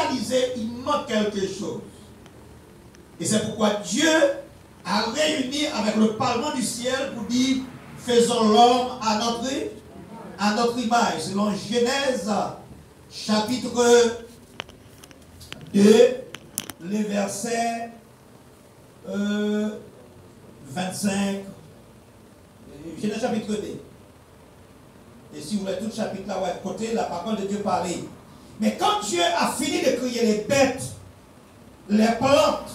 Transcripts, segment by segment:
réaliser, il manque quelque chose. Et c'est pourquoi Dieu a réuni avec le Parlement du ciel pour dire, faisons l'homme à notre image. Selon Genèse, chapitre 2, les versets 25. Genèse chapitre 2. Et si vous voulez tout le chapitre là, ouais, côté, la parole de Dieu parlait. Mais quand Dieu a fini de créer les bêtes, les plantes,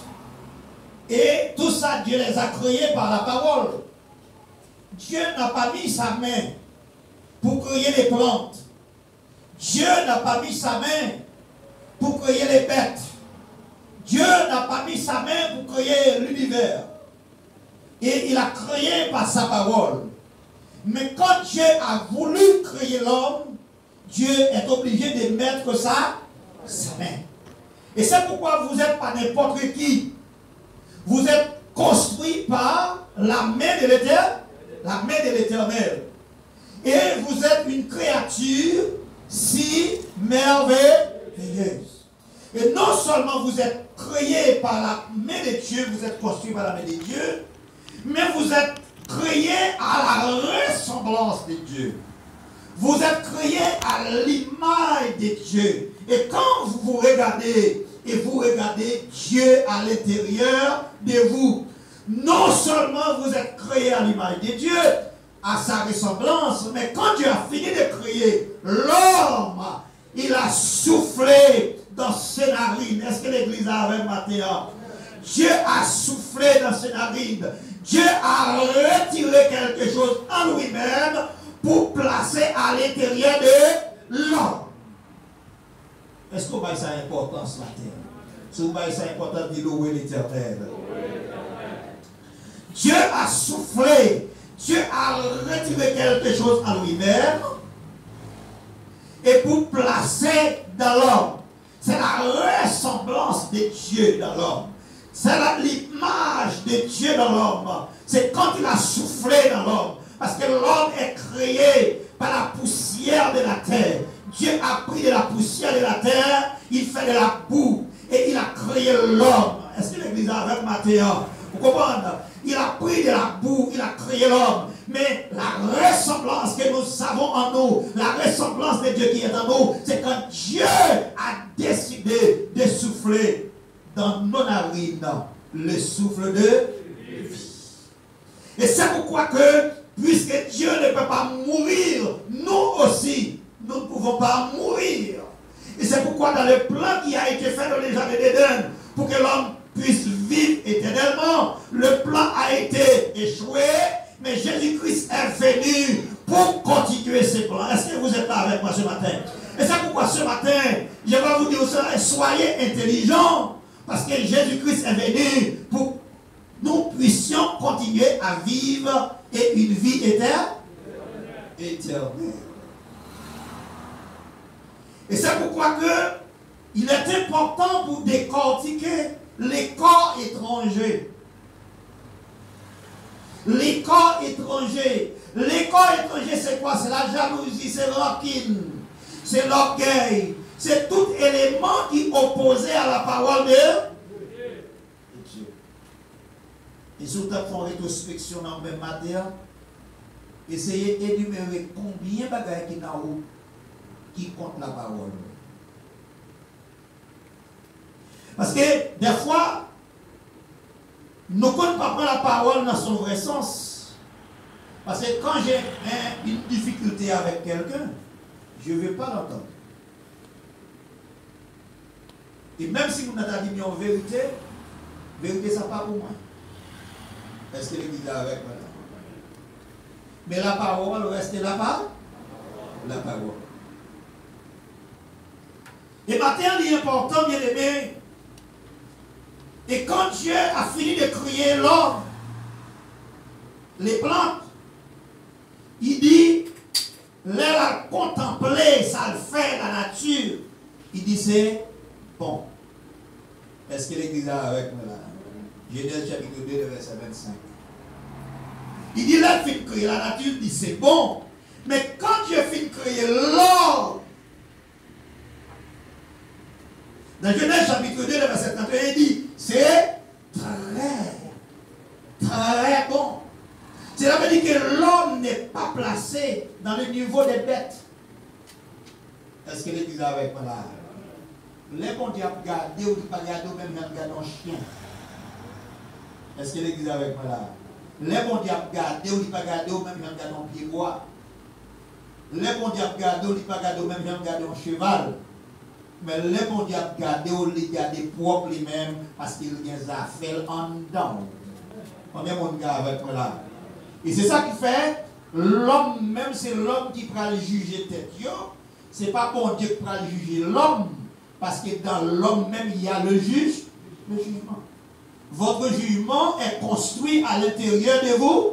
et tout ça, Dieu les a créés par la parole. Dieu n'a pas mis sa main pour créer les plantes. Dieu n'a pas mis sa main pour créer les bêtes. Dieu n'a pas mis sa main pour créer l'univers. Et il a créé par sa parole. Mais quand Dieu a voulu créer l'homme, Dieu est obligé de mettre sa main. Et c'est pourquoi vous n'êtes pas n'importe qui. Vous êtes construit par la main de l'Éternel. La main de l'Éternel. Et vous êtes une créature si merveilleuse. Et non seulement vous êtes créé par la main de Dieu, vous êtes construit par la main de Dieu, mais vous êtes créé à la ressemblance de Dieu. Vous êtes créé à l'image de Dieu. Et quand vous vous regardez, et vous regardez Dieu à l'intérieur de vous, non seulement vous êtes créé à l'image de Dieu, à sa ressemblance, mais quand Dieu a fini de créer l'homme, il a soufflé dans ses narines. Est-ce que l'église a avec Matthias? Dieu a soufflé dans ses narines. Dieu a retiré quelque chose en lui-même pour placer à l'intérieur de l'homme. Est-ce que vous voyez ça important ce matin? Si vous voyez ça important, de louer l'Éternel. Dieu a soufflé, Dieu a retiré quelque chose en lui-même et pour placer dans l'homme. C'est la ressemblance de Dieu dans l'homme. C'est l'image de Dieu dans l'homme. C'est quand il a soufflé dans l'homme. Parce que l'homme est créé par la poussière de la terre. Dieu a pris de la poussière de la terre, il fait de la boue et il a créé l'homme. Est-ce que l'église a avec Matthieu? Vous comprenez? Il a pris de la boue, il a créé l'homme. Mais la ressemblance que nous avons en nous, la ressemblance de Dieu qui est en nous, c'est quand Dieu a décidé de souffler dans nos narines le souffle de vie. Et c'est pourquoi que, puisque Dieu ne peut pas mourir, nous aussi, nous ne pouvons pas mourir. Et c'est pourquoi dans le plan qui a été fait dans les jardins d'Éden, pour que l'homme puisse vivre éternellement, le plan a été échoué, mais Jésus-Christ est venu pour continuer ses plans. Est-ce que vous êtes là avec moi ce matin? Et c'est pourquoi ce matin, je vais vous dire cela, soyez intelligents, parce que Jésus-Christ est venu pour que nous puissions continuer à vivre et une vie éternelle. Et c'est pourquoi que il est important pour décortiquer les corps étrangers. Les corps étrangers. Les corps étrangers, c'est quoi? C'est la jalousie, c'est l'orgueil, c'est l'orgueil. C'est tout élément qui opposait à la parole de Dieu. Et surtout, font rétrospection dans le même matière. Essayez d'énumérer combien de bagages qui n'ont qui compte la parole. Parce que des fois, nous ne comptons pas prendre la parole dans son vrai sens. Parce que quand j'ai une difficulté avec quelqu'un, je ne vais pas l'entendre. Et même si vous n'avez dit en vérité, vérité, ça pas pour moi. Est-ce que l'église est avec moi? Mais la parole reste là-bas. La parole. Et maintenant, il est important, bien aimé. Et quand Dieu a fini de créer l'homme, les plantes, il dit, l'air à contempler, ça le fait, la nature. Il dit, c'est bon. Est-ce que l'église est avec moi là? Genèse chapitre 2, verset 25. Il dit, là, il créer la nature, il dit, c'est bon. Mais quand Dieu finit de créer l'homme, Dans Genèse chapitre 2, le verset 31, il dit, c'est très bon. Cela veut dire que l'homme n'est pas placé dans le niveau des bêtes. Est-ce que l'église est avec moi là? Les bons dieux regardent ou pas regarder ou même regarder un chien. Est-ce que l'église est avec moi là? Les bons dieux regardent ou pas regarder ou même regarder un pied bois. Les bons dieux regardent ou pas regarder ou même regarder un cheval. Mais les bons dieux regardent ou regarder propre lui-même parce qu'il y a des affaires en dedans. Combien de monde avec moi là? Et c'est ça qui fait l'homme, même c'est l'homme qui prend le juger tête. Ce n'est pas bon Dieu qui prend le juger l'homme. Parce que dans l'homme même, il y a le jugement. Votre jugement est construit à l'intérieur de vous,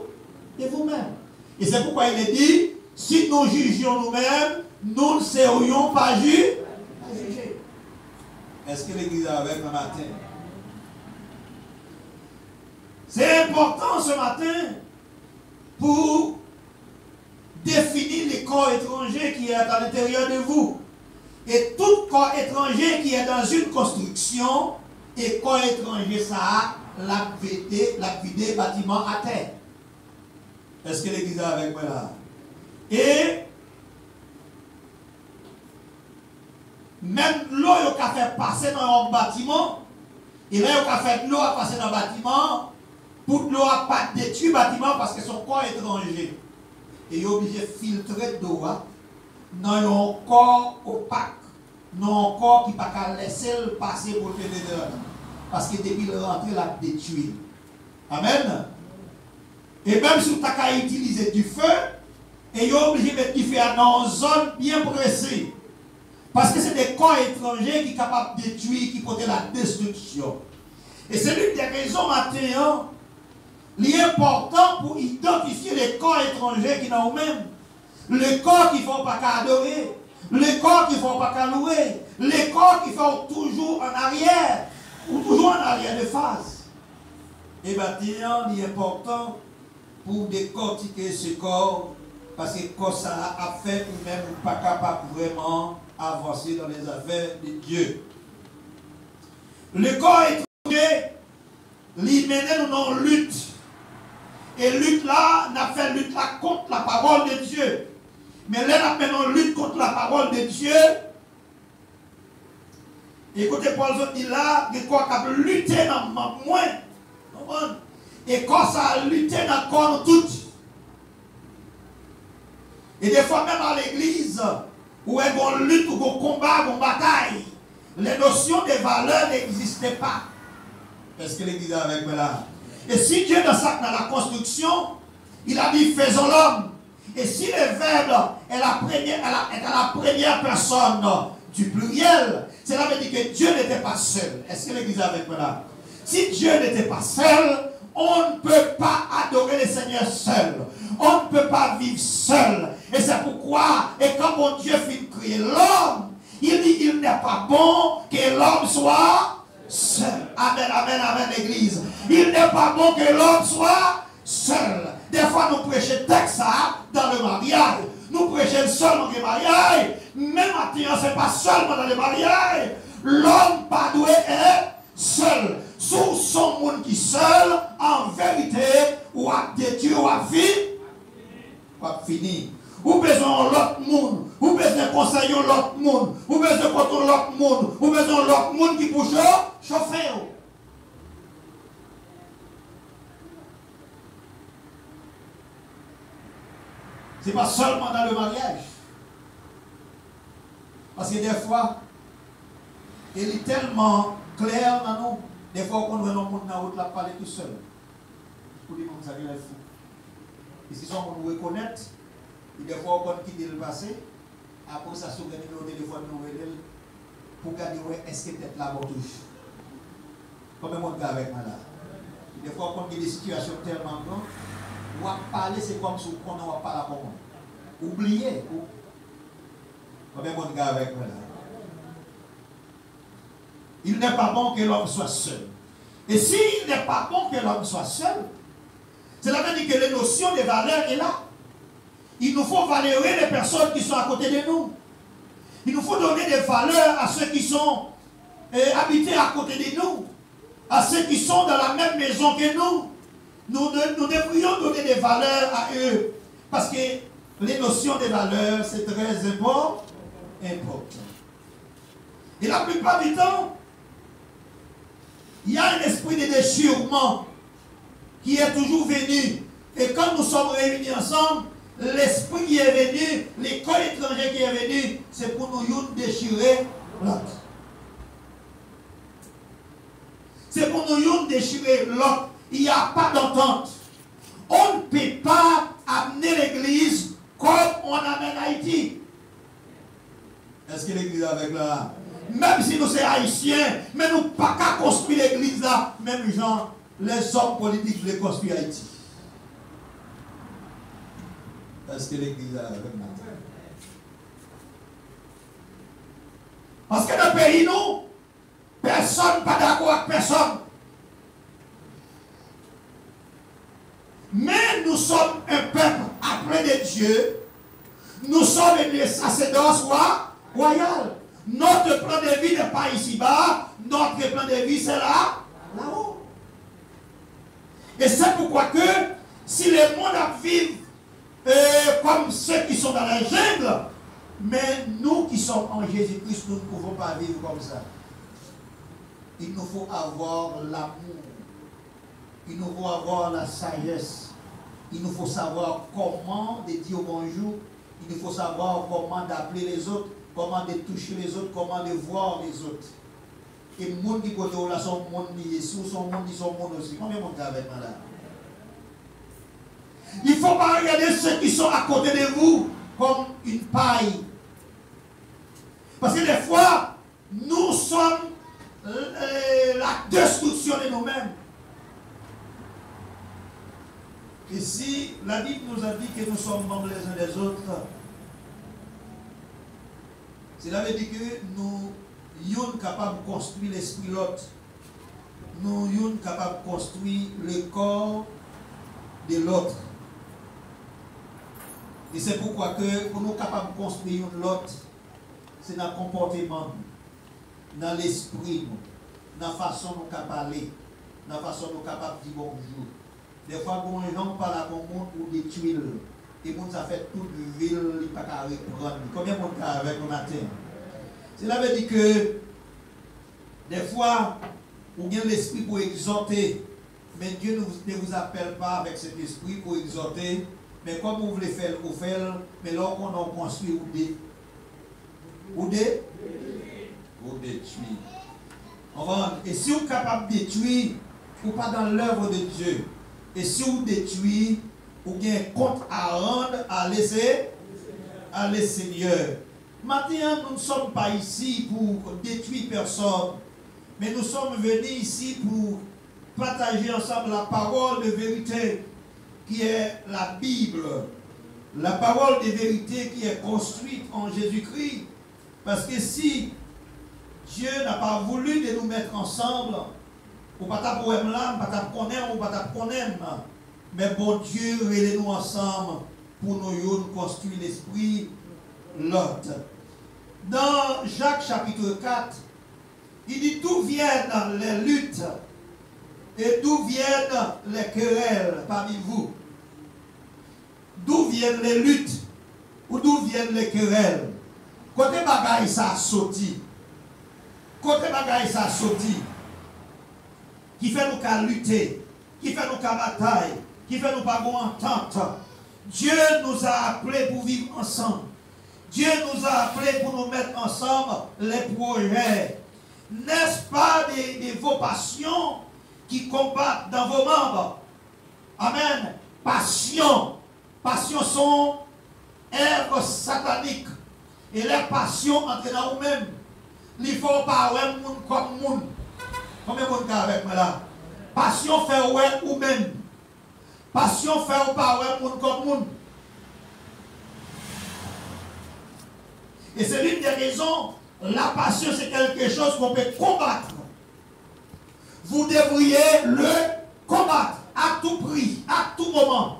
de vous-même. Et c'est pourquoi il est dit, si nous jugions nous-mêmes, nous ne serions pas jugés. Est-ce que l'église est avec un matin? C'est important ce matin pour définir les corps étrangers qui est à l'intérieur de vous. Et tout corps étranger qui est dans une construction, et corps étranger, ça a lapidé bâtiment à terre. Est-ce que l'église est avec moi là? Et même l'eau qui a fait passer dans un bâtiment, et là, il a fait l'eau à passer dans le bâtiment, pour que l'eau n'a pas détruit le bâtiment parce que son corps est étranger. Et il est obligé de filtrer l'eau dans un corps opaque, dans un corps qui ne peut pas laisser le passer pour le faire dedans. Parce que depuis le rentrée, il a détruit. Amen. Et même si tu as utilisé du feu, et il est obligé de mettre du feu dans une zone bien pressée. Parce que c'est des corps étrangers qui sont capables de détruire, qui portent la destruction. Et c'est l'une des raisons maintenant, l'important pour identifier les corps étrangers qui sont nous-mêmes. Les corps qui ne font pas qu'à adorer, les corps qui ne font pas qu'à louer, les corps qui font toujours en arrière, ou toujours en arrière de face. Et maintenant, l'important pour décortiquer ce corps, parce que quand ça a fait ou même pas capable vraiment avancer dans les affaires de Dieu. Le corps étranger, il mène nous dans lutte. Et lutte là, on a fait lutte là contre la parole de Dieu. Mais là, on a lutte contre la parole de Dieu. Écoutez, Paul dit là, il y a lutter dans moi. Et quand ça a lutté dans le corps tout. Et des fois même à l'église, où il y a une lutte, où il y a un combat, une bataille, les notions de valeur n'existaient pas. Est-ce que l'église est avec moi là? Et si Dieu dans la construction, il a dit faisons l'homme. Et si le verbe est à la première personne du pluriel, cela veut dire que Dieu n'était pas seul. Est-ce que l'église est avec moi là? Si Dieu n'était pas seul, on ne peut pas adorer le Seigneur seul. On ne peut pas vivre seul. Et c'est pourquoi, et quand mon Dieu finit de créer l'homme, il dit il n'est pas bon que l'homme soit seul. Amen, amen, amen, l'église. Il n'est pas bon que l'homme soit seul. Des fois, nous prêchons texte ça dans le mariage. Nous prêchons seulement dans le mariage. Même maintenant, ce n'est pas seulement dans le mariage. L'homme pas doué est seul. Sous son monde qui seul, en vérité, ou à détruire, ou à finir. Ou besoin de l'autre monde, ou besoin de conseiller l'autre monde, ou besoin de contrôler l'autre monde, ou besoin de l'autre monde qui peut chauffer. Ce n'est pas seulement dans le mariage. Parce que des fois, il est tellement clair dans nous. Des fois, on voit le monde dans la route, la parler tout seul. Pour dire comme ça, il est fou. Et si on nous reconnaît, et des fois, on quitte le passé, après ça, se gagne le téléphone, pour garder, est-ce que peut-être là, on touche. Combien de monde avec moi là? Des fois, on a des situations tellement grandes, on va parler, c'est comme si on ne va pas la comment. Oubliez. Combien de monde avec moi là? Il n'est pas bon que l'homme soit seul. Et s'il n'est pas bon que l'homme soit seul, cela veut dire que la notion de valeur est là. Il nous faut valeurer les personnes qui sont à côté de nous. Il nous faut donner des valeurs à ceux qui sont habiter à côté de nous, à ceux qui sont dans la même maison que nous. Nous devrions donner des valeurs à eux. Parce que les notions de valeurs, c'est très important. Et la plupart du temps, il y a un esprit de déchirement qui est toujours venu. Et quand nous sommes réunis ensemble, l'esprit qui est venu, l'école étrangère qui est venue, c'est pour nous déchirer l'autre. C'est pour nous déchirer l'autre. Il n'y a pas d'entente. On ne peut pas amener l'église comme on amène Haïti. Est-ce que l'église est avec là? Même si nous sommes haïtiens, mais nous ne pouvons pas construire l'église là. Même gens, les hommes politiques veulent construire Haïti. Est-ce que l'église est avec là? Parce que dans le pays, nous, personne n'est pas d'accord avec personne. Mais nous sommes un peuple appelé de Dieu. Nous sommes une sacerdoce royale. Notre plan de vie n'est pas ici-bas. Notre plan de vie, c'est là-haut. Et c'est pourquoi que si le monde a vécu comme ceux qui sont dans la jungle, mais nous qui sommes en Jésus-Christ, nous ne pouvons pas vivre comme ça. Il nous faut avoir l'amour. Il nous faut avoir la sagesse. Il nous faut savoir comment de dire bonjour. Il nous faut savoir comment d'appeler les autres, comment de toucher les autres, comment de voir les autres. Et le monde qui côté là, son monde qui sont monde qui sont monde aussi. Combien de monde avec moi là? Il ne faut pas regarder ceux qui sont à côté de vous comme une paille. Parce que des fois, nous sommes la destruction de nous-mêmes. Et si la Bible nous a dit que nous sommes membres les uns des autres, cela veut dire que nous sommes capables de construire l'esprit l'autre. Nous sommes capables de construire le corps de l'autre. Et c'est pourquoi que pour nous capables de construire l'autre, c'est dans le comportement, dans l'esprit, dans la façon dont nous pouvons parler, dans la façon dont nous sommes capables de dire bonjour. Des fois, quand les gens parlent à mon monde pour des tuiles, et monde ça fait toute la ville, il n'y a pas qu'à reprendre. Combien de monde avec le matin? Cela veut dire que des fois, vous avez l'esprit pour exhorter, mais Dieu ne vous appelle pas avec cet esprit pour exhorter, mais comme vous voulez faire, vous faites, mais là on a construit ou détruire. Et si vous êtes capable de détruire, ou pas dans l'œuvre de Dieu, et si vous détruisez, vous avez un compte à rendre à les Seigneur. Maintenant, nous ne sommes pas ici pour détruire personne, mais nous sommes venus ici pour partager ensemble la parole de vérité qui est la Bible. La parole de vérité qui est construite en Jésus-Christ. Parce que si Dieu n'a pas voulu de nous mettre ensemble, ou pas ta poème là, pas ta connaître, ou pas ta connaître, mais bon Dieu, réunit-nous ensemble pour nous construire l'esprit l'autre. Dans Jacques chapitre 4, il dit d'où viennent les luttes et d'où viennent les querelles parmi vous. D'où viennent les luttes ou d'où viennent les querelles. Côté bagaille ça sorti. Côté bagaille ça sorti. Qui fait nous qu'à lutter, qui fait nous qu'à bataille, qui fait nous pas entente. Dieu nous a appelés pour vivre ensemble. Dieu nous a appelés pour nous mettre ensemble les projets. N'est-ce pas vos passions qui combattent dans vos membres? Amen. Passions. Passions sont œuvres sataniques. Et les passions entrent dans vous-même. Il ne faut pas ouais monde comme monde. Combien de monde avec moi là? Passion fait ouais ou même. Passion fait ou pas ouais monde comme monde. Et c'est l'une des raisons, la passion c'est quelque chose qu'on peut combattre. Vous devriez le combattre à tout prix, à tout moment,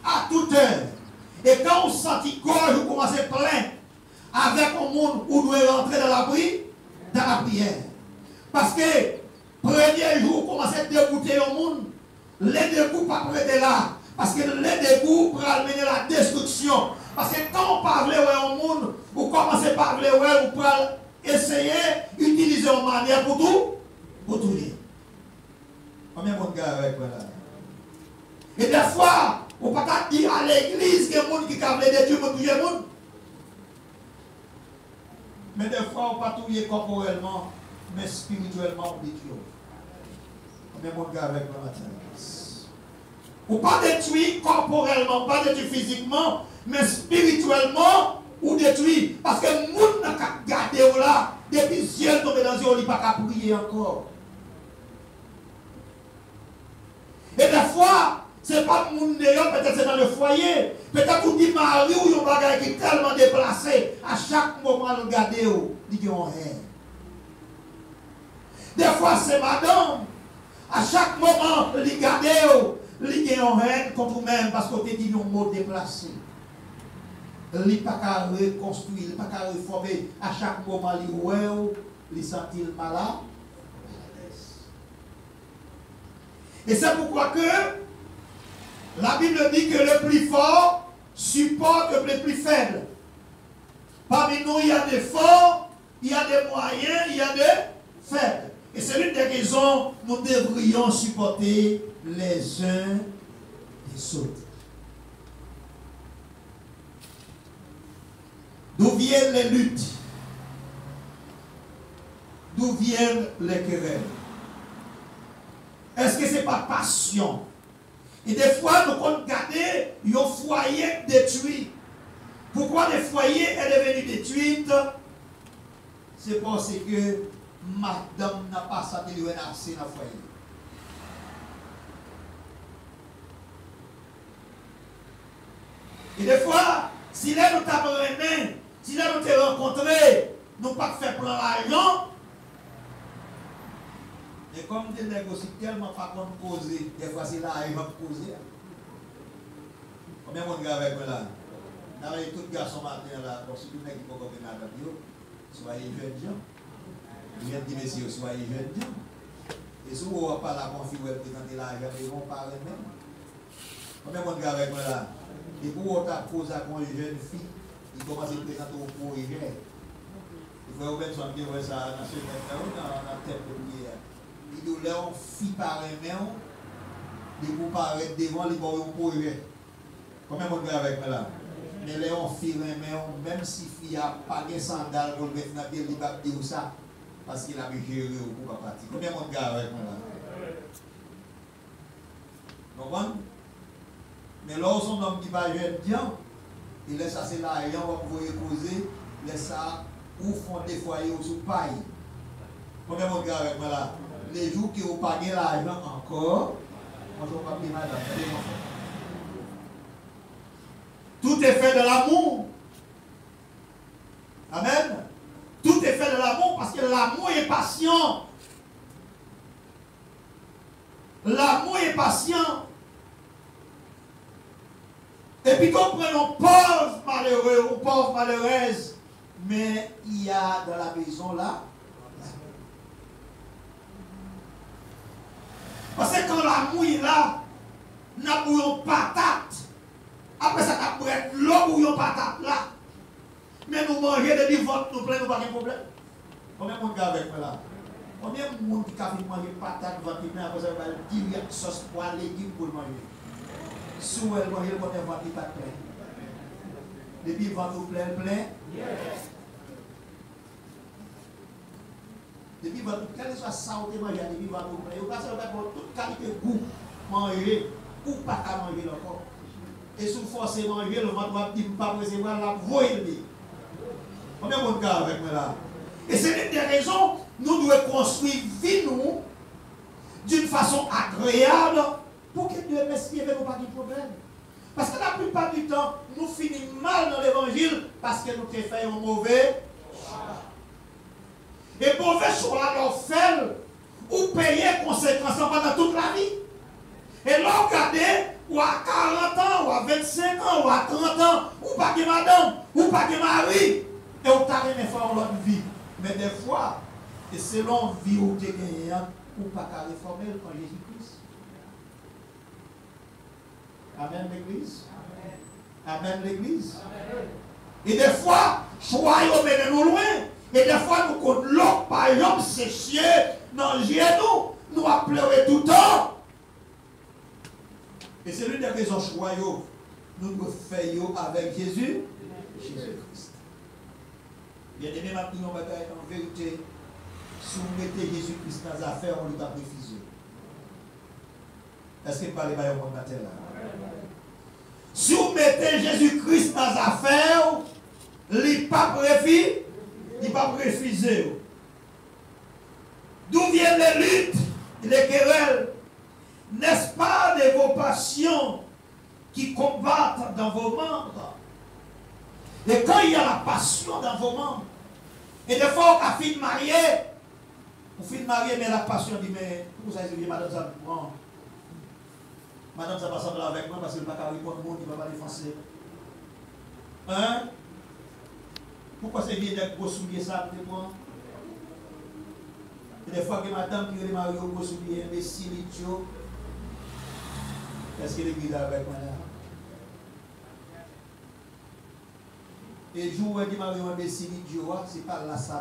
à toute heure. Et quand vous sentez gorge, vous commencez plein avec un monde où vous devez rentrer dans la prière. Parce que, premier jour, commencez à dégoûter le monde. Les dégoûts pas prêter là. Parce que les dégoûts pour amener la destruction. Parce que quand on parle au monde, vous commencez à parler, vous pouvez essayer d'utiliser une manière pour tout. Pour tout dire. Combien de monde avec moi là? Et des fois, on ne peut pas dire à l'église qu'il y a des gens qui veulent détruire tout le monde. Mais des fois, on ne peut pas tout dire corporellement, mais spirituellement, on détruit. Combien de monde avec moi matin? Ou pas détruire corporellement, pas détruire physiquement, mais spirituellement, ou détruire. Parce que le monde n'a qu'à garder là, depuis le ciel tombe dans les yeux, il n'a pas qu'à prier encore. Et des fois, ce n'est pas le monde d'ailleurs, peut-être c'est dans le foyer. Peut-être qu'on dit mari ou un bagage qui est tellement déplacé. À chaque moment, le garder, il dit on est. Des fois, c'est madame. À chaque moment, il garde, il dit on est contre vous-même parce qu'on te dit un mot déplacé. Il n'est pas qu'à reconstruire, il n'est pas qu'à reformer. À chaque moment, il sentit le malade. Et c'est pourquoi que la Bible dit que le plus fort supporte le plus faible. Parmi nous, il y a des forts, il y a des moyens, il y a des faibles. Et c'est l'une des raisons que nous devrions supporter les uns les autres. D'où viennent les luttes? D'où viennent les querelles? Est-ce que ce n'est pas passion? Et des fois, nous comptons garder un foyer détruit. Pourquoi le foyer est devenu détruit? C'est parce que madame n'a pas senti le assez dans le foyer. Et des fois, si là nous t'avons aimé, si là nous t'avons rencontré, nous pas fait plein l'argent. Et comme des négociés tellement pas qu'on causer, des fois c'est là il va causer. Combien de monde avec moi là? Dans les tout garçons matin là, pour ceux qui ne sont pas venir à la radio, soyez jeunes gens. Je viens de dire messieurs, soyez jeunes gens. Et si vous n'avez pas la confiance de présenter l'argent, ils vont parler même. Combien de monde avec moi là? Et pour vous poser à une jeune fille, il commence à présenter au projet. Il faut même s'en dire ça dans ce moment dans la tête de prière. Il dit là, on fit par les mains, il vous paraît devant les bords au projet. Combien de monde avec moi là? Mais là, on fit les mains, même si il n'y a pas de sandales pour le mettre dans la pied, il va dire ça. Parce qu'il a géré au coup à partir. Combien de monde avec moi là? Vous comprenez? Mais là, son homme qui va jeune bien, il laisse ça, c'est là, et on va pouvoir poser, laisse ça, ou font des foyers ou sous paille. Combien de monde avec moi là? Les jours qui ont payé l'argent encore, moi je ne vais pas payer madame. Tout est fait de l'amour. Amen. Tout est fait de l'amour parce que l'amour est patient. L'amour est patient. Et puis qu'on prenne un pauvre malheureux ou pauvre malheureuse, mais il y a dans la maison là. Parce que quand l'amour est là, nous avons bouillon patate. Après ça, nous avons l'eau bouillon patate là. Mais nous mangeons de ventre, nous prenons pas de problème. Combien de monde avec moi là? Combien de monde qui a fait manger patate, ventre, mais après ça, va dire sauce poêle, légumes pour manger. Si vous voulez manger, vous avez ventre pas plein. Depuis ventre plein. Depuis votre quel que soit ça ou manger depuis votre plein, vous passez pour toute qualité de goût manger ou pas qu'à manger encore. Et si vous forcez manger, le ventre va dire pas recevoir la voix. Combien de monde avec moi là? Et c'est l'une des raisons nous devons construire vie nous d'une façon agréable pour que Dieu m'espère nous pas de problème. Parce que la plupart du temps, nous finissons mal dans l'évangile parce que nous avons fait un mauvais choix. Et mauvais choix, nous fait ou payer conséquences pendant toute la vie. Et là, regardez, ou à 40 ans, ou à 25 ans, ou à 30 ans, ou pas que madame, ou pas que mari, et on t'a rien fait dans notre vie. Mais des fois, Et selon vie ou te gagné, ou pas qu'à réformer en Jésus-Christ. Amen l'église. Amen l'église. Et des fois, choix mène nous loin. Et des fois, nous comptons l'eau, par exemple, sécher dans le genou. Nous a pleuré tout le temps. Et c'est l'une des raisons choix, nous devons faire avec Jésus. Jésus-Christ. Bien aimé, ma prière en vérité, si vous mettez Jésus-Christ dans les affaires, on lui a refusé. Est-ce que vous parlez pas au matin là? Si vous mettez Jésus-Christ dans les affaires, il ne pas refuser. D'où viennent les luttes, les querelles? N'est-ce pas de vos passions qui combattent dans vos membres? Et quand il y a la passion dans vos membres, et des fois, on finit marié, mais la passion dit, mais pour ça, il dit, madame, ça me prend. Madame, ça va s'en avec moi parce qu'il ne va pas répondre au monde, il ne va pas défoncer. Hein? Pourquoi c'est bien d'être gros souliers ça pour moi? Et des fois que madame qui est mariée au gros souliers, imbécile, idiot. Est-ce qu'il est guidé avec moi là? Et jour où elle dit mariée au imbécile, idiot, c'est pas là ça.